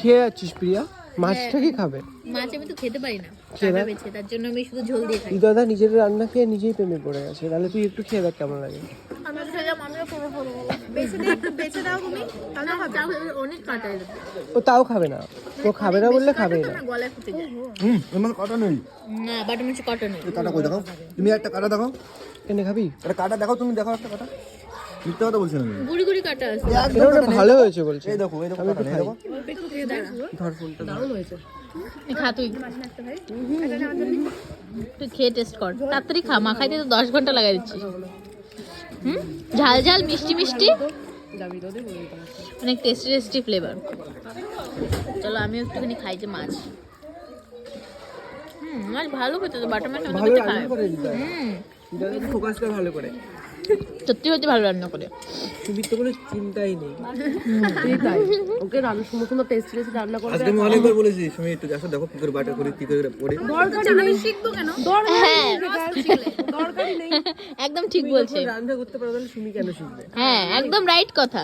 খেয়ে যাচ্ছিস প্রিয়া? মাছটা কি খাবে? মাছ আমি তো খেতে পারি না, খেয়ে কাটা দেখ। বেছে, তার জন্য আমি শুধু ঝোল দিয়ে খাই। দাদা নিজের রান্না খেয়ে নিজেই প্রেমে পড়ে গেছে, তাহলে তুই একটু খেয়ে দেখ কেমন লাগে। আমি খেলাম, আমিও করে খাবো। বেছে দাও তুমি, তাহলে না, তাও অনেক কাটা এরকম। ও তাও খাবে না, ও খাবে না বললে খাবেই না। আমার গলায় ফুটে যায়। আমার কাটা নেই। না, বাটার মাছ কাটা নেই। কাটা কই দেখাও, তুমি একটা কাটা দেখাও, এনে খাবি? একটা কাটা দেখাও, তুমি দেখাও একটা কাটা। মিথ্যা কথা বলছি না আমি। গুড়ি গুড়ি কাটা আছে। এটা ওটা ভালো হয়েছে বলছে। এই দেখো কাটা নেই, দেখো। একটু খেয়ে দাঁড়া। ধর ফোনটা ধর। খা তুই, তুই খেয়ে টেস্ট কর, তাড়াতাড়ি খা, মাখাইতে তো 10 ঘন্টা লাগাই দিচ্ছিস। ঝাল ঝাল মিষ্টি মিষ্টি, অনেক টেস্টি টেস্টি ফ্লেভার। চলো আমিও একটুখানি খাই যে মাছ। মাছ ভালো খেতে, তো বাটার মাছ আমাদের ভালো বাড়িতে রান্না খায়। করে দিতে দিদা তো ফোকাসটা ভালো করে। সত্যি সত্যি ভালো রান্না করে। সুমির তো কোনো চিন্তাই নেই। তাই ওকে রান্না সুন্দর সুন্দর টেস্টি টেস্টি রান্না করে আজকে আমি অনেকবার বলেছি তুমি একটু আসো, দেখো কি করে বাটার করি, কি করে পড়ি। আমি শিখবো কেন? হ্যাঁ দরকারই নেই। একদম ঠিক বলছে। রান্না করতে পারো তাহলে সুমি কেন শিখবে? হ্যাঁ, একদম রাইট কথা।